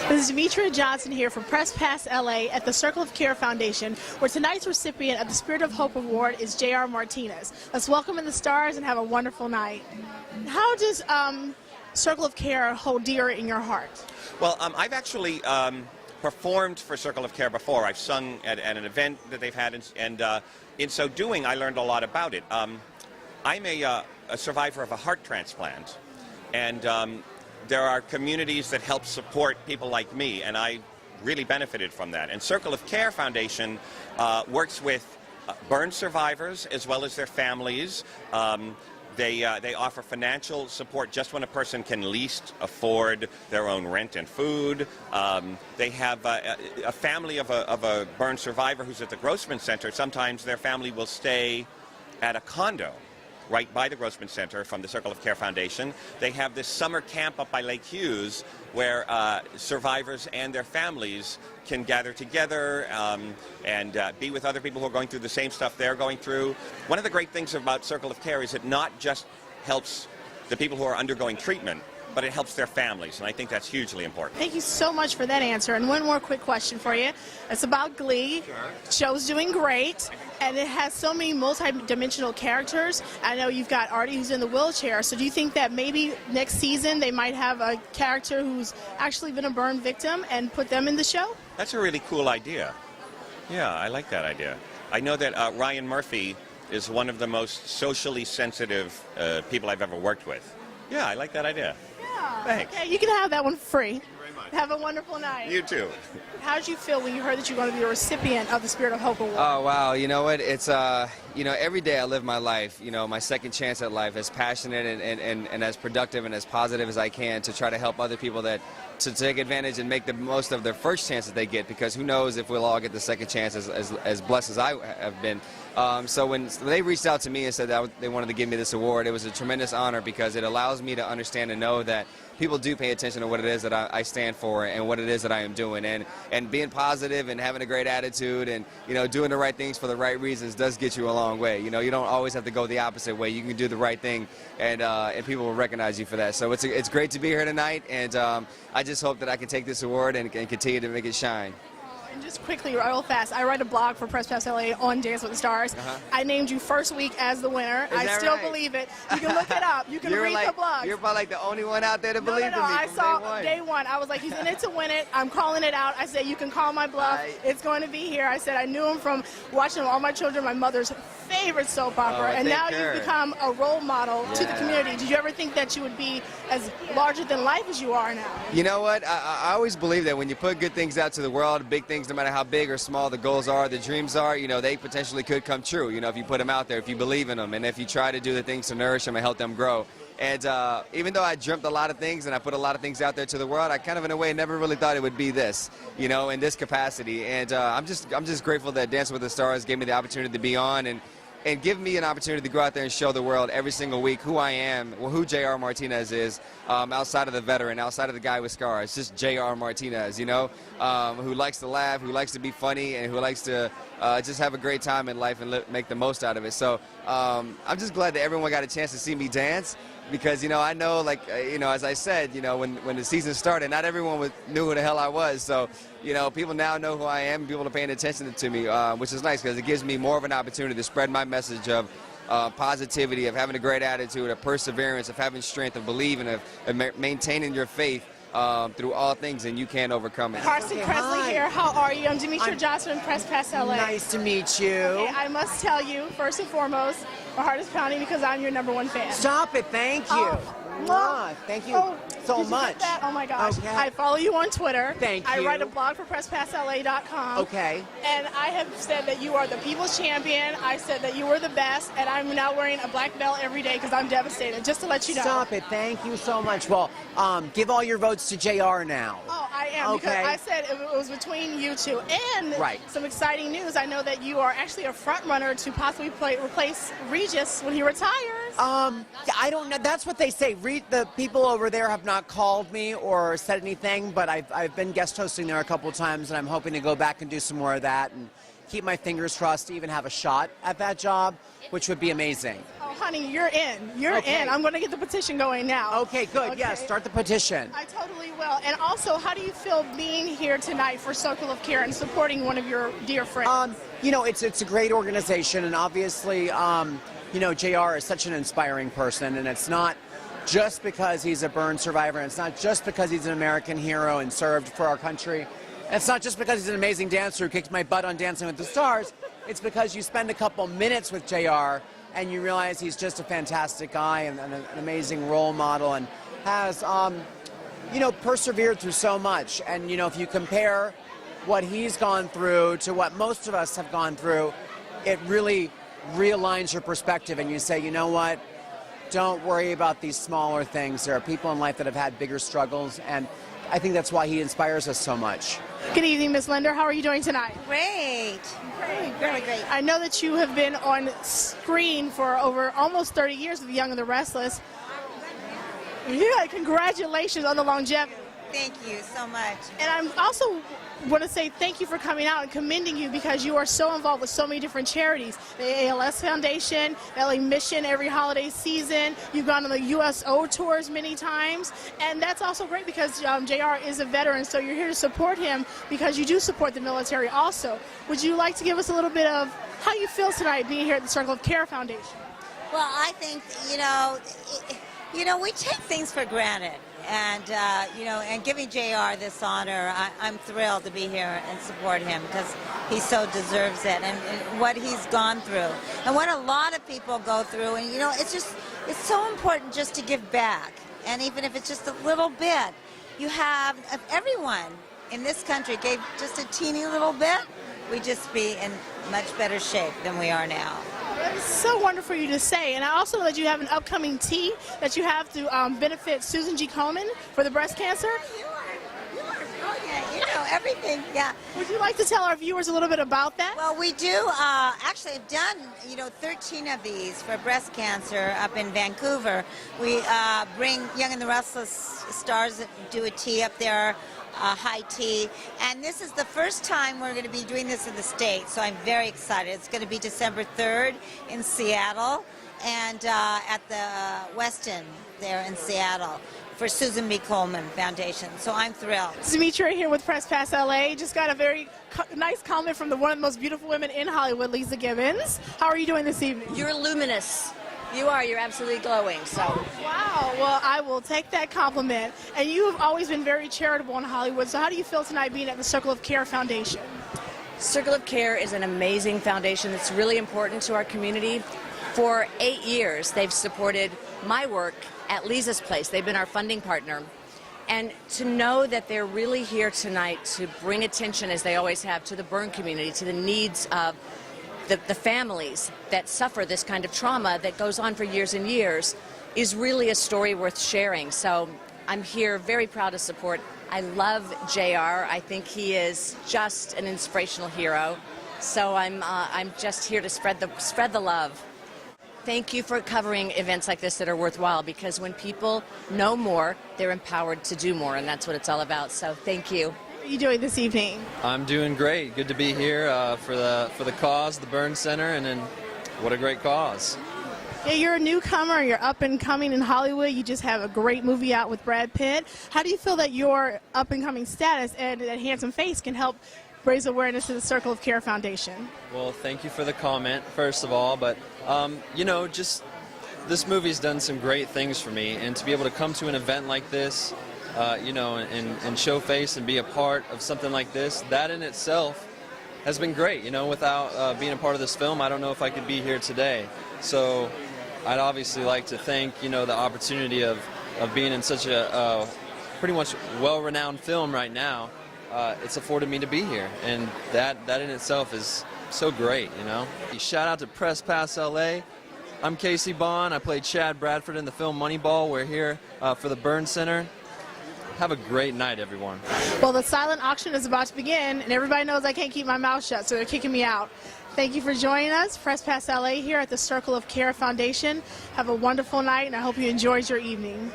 This is Demetria Johnson here from Press Pass LA at the Circle of Care Foundation, where tonight's recipient of the Spirit of Hope Award is J.R. Martinez. Let's welcome in the stars and have a wonderful night. How does Circle of Care hold dear in your heart? Well, I've actually performed for Circle of Care before. I've sung at an event that they've had, and in so doing, I learned a lot about it. I'm a survivor of a heart transplant, and there are communities that help support people like me, and I really benefited from that. And Circle of Care Foundation works with burn survivors as well as their families. They offer financial support just when a person can least afford their own rent and food. They have a family of a burn survivor who's at the Grossman Center. Sometimes their family will stay at a condo right by the Grossman Center from the Circle of Care Foundation. They have this summer camp up by Lake Hughes where survivors and their families can gather together and be with other people who are going through the same stuff they're going through. One of the great things about Circle of Care is it not just helps the people who are undergoing treatment, but it helps their families, and I think that's hugely important. Thank you so much for that answer. And one more quick question for you. It's about Glee. Sure. Show's doing great, and it has so many multi-dimensional characters. I know you've got Artie who's in the wheelchair, so do you think that maybe next season they might have a character who's actually been a burn victim and put them in the show? That's a really cool idea. Yeah, I like that idea. I know that Ryan Murphy is one of the most socially sensitive people I've ever worked with. Yeah, I like that idea. Yeah. Thanks. Okay, you can have that one free. Thank you very much. Have a wonderful night. You too. How did you feel when you heard that you're going to be a recipient of the Spirit of Hope Award? Oh, wow. You know what? It's, every day I live my life, my second chance at life, as passionate and as productive and as positive as I can to try to help other people to take advantage and make the most of their first chance that they get, because who knows if we'll all get the second chance as blessed as I have been. So when they reached out to me and said that they wanted to give me this award, it was a tremendous honor because it allows me to understand and know that people do pay attention to what it is that I stand for and what it is that I am doing. And being positive and having a great attitude and, doing the right things for the right reasons does get you a long way. You don't always have to go the opposite way. You can do the right thing, and people will recognize you for that. So it's great to be here tonight, and I just hope that I can take this award and continue to make it shine. And just quickly, real fast, I write a blog for Press Pass LA on Dance with the Stars. I named you first week as the winner. I still believe it. You can look it up. You can read the blog. You're probably like the only one out there that believed in me. I saw day one. I was like, he's in it to win it. I'm calling it out. I said, you can call my bluff. It's going to be here. I said, I knew him from watching All My Children, my mother's favorite soap opera. And now you've become a role model to the community. Did you ever think that you would be as larger than life as you are now? You know what? I always believe that when you put good things out to the world, big things, no matter how big or small the goals are, the dreams are, they potentially could come true, if you put them out there, if you believe in them, and if you try to do the things to nourish them and help them grow. And even though I dreamt a lot of things and I put a lot of things out there to the world, I kind of, in a way, never really thought it would be this, in this capacity. And I'm just grateful that Dancing with the Stars gave me the opportunity to be on and give me an opportunity to go out there and show the world every single week who I am, who J.R. Martinez is, outside of the veteran, outside of the guy with scars. Just J.R. Martinez, who likes to laugh, who likes to be funny, and who likes to just have a great time in life and make the most out of it. So I'm just glad that everyone got a chance to see me dance. Because, I know, as I said, when the season started, not everyone knew who the hell I was. So, people now know who I am. People are paying attention to me, which is nice because it gives me more of an opportunity to spread my message of positivity, of having a great attitude, of perseverance, of having strength, of believing, of maintaining your faith through all things, and you can't overcome it. Carson Kressley here. How are you? I'm Demetria Johnson, Press Pass LA. Nice to meet you. Okay, I must tell you, first and foremost, my heart is pounding because I'm your #1 fan. Stop it. Thank you. Thank you so much. Get that? Oh my gosh. Okay. I follow you on Twitter. Thank you. I write a blog for PressPassLA.com. Okay. And I have said that you are the people's champion. I said that you were the best, and I'm now wearing a black belt every day because I'm devastated, just to let you know. Stop it. Thank you so much. Well, give all your votes to JR now. Oh, I am. Okay. Because I said it was between you two. And some exciting news. I know that you are actually a front runner to possibly replace Regis when he retires. I don't know. That's what they say. The people over there have not called me or said anything, but I've been guest hosting there a couple of times, and I'm hoping to go back and do some more of that. keep my fingers crossed to even have a shot at that job, which would be amazing. Oh, honey, you're in. You're Okay. in. I'm going to get the petition going now. Okay, good. Okay. Yeah, start the petition. I totally will. And also, how do you feel being here tonight for Circle of Care and supporting one of your dear friends? You know, it's a great organization, and obviously, you know, JR is such an inspiring person, and it's not just because he's a burn survivor, and it's not just because he's an American hero and served for our country. And it's not just because he's an amazing dancer who kicked my butt on Dancing with the Stars. It's because you spend a couple minutes with JR and you realize he's just a fantastic guy and an amazing role model, and has, you know, persevered through so much. And, you know, if you compare what he's gone through to what most of us have gone through, it really realigns your perspective, and you say, you know what, don't worry about these smaller things. There are people in life that have had bigger struggles, and I think that's why he inspires us so much. Good evening, Miss Linder. How are you doing tonight? Great. Very great. I know that you have been on screen for over almost 30 years with Young and the Restless. Yeah, congratulations on the longevity. Thank you so much. And I'm also want to say thank you for coming out and commending you, because you are so involved with so many different charities. The ALS Foundation, LA Mission every holiday season. You've gone on the USO tours many times. And that's also great because JR is a veteran, so you're here to support him because you do support the military also. Would you like to give us a little bit of how you feel tonight being here at the Circle of Care Foundation? Well, I think, you know, we take things for granted. And, you know, and giving JR this honor, I'm thrilled to be here and support him because he so deserves it, and what he's gone through and what a lot of people go through. And, you know, it's so important just to give back. And even if it's just a little bit, you have, if everyone in this country gave just a teeny little bit, we'd just be in much better shape than we are now. That is so wonderful for you to say. And I also know that you have an upcoming tea that you have to benefit Susan G. Komen for the breast cancer. You are brilliant. You know everything. Yeah. Would you like to tell our viewers a little bit about that? Well, we do. Actually, I've done 13 of these for breast cancer up in Vancouver. We bring Young and the Restless stars that do a tea up there. High tea, and this is the first time we're going to be doing this in the States, so I'm very excited. It's going to be December 3rd in Seattle, and at the Westin there in Seattle for Susan B. Komen Foundation, so I'm thrilled. Demetria here with Press Pass LA. Just got a very nice comment from one of the most beautiful women in Hollywood, Leeza Gibbons. How are you doing this evening? You're luminous. You are. You're absolutely glowing. So. Wow. Well, I will take that compliment. And you have always been very charitable in Hollywood. So how do you feel tonight being at the Circle of Care Foundation? Circle of Care is an amazing foundation that's really important to our community. For 8 years, they've supported my work at Leeza's Place. They've been our funding partner. And to know that they're really here tonight to bring attention, as they always have, to the burn community, to the needs of the families that suffer this kind of trauma that goes on for years and years, is really a story worth sharing. So I'm here very proud to support. I love JR. I think he is just an inspirational hero. So I'm just here to spread the love. Thank you for covering events like this that are worthwhile, because when people know more, they're empowered to do more, and that's what it's all about. So thank you. What are you doing this evening? I'm doing great. Good to be here for the cause, the Burn Center, and then what a great cause. Yeah, you're a newcomer. You're up and coming in Hollywood. You just have a great movie out with Brad Pitt. How do you feel that your up and coming status and that handsome face can help raise awareness to the Circle of Care Foundation? Well, thank you for the comment, first of all, but you know, just this movie's done some great things for me, and to be able to come to an event like this, you know, and show face and be a part of something like this, that in itself has been great. You know, without being a part of this film, I don't know if I could be here today. So I'd obviously like to thank, you know, the opportunity of being in such a pretty much well-renowned film right now. It's afforded me to be here, and that in itself is so great, you know. Shout out to Press Pass LA. I'm Casey Bond. I played Chad Bradford in the film Moneyball. We're here for the Burn Center. Have a great night, everyone. Well, the silent auction is about to begin, and everybody knows I can't keep my mouth shut, so they're kicking me out. Thank you for joining us. Press Pass LA here at the Circle of Care Foundation. Have a wonderful night, and I hope you enjoyed your evening.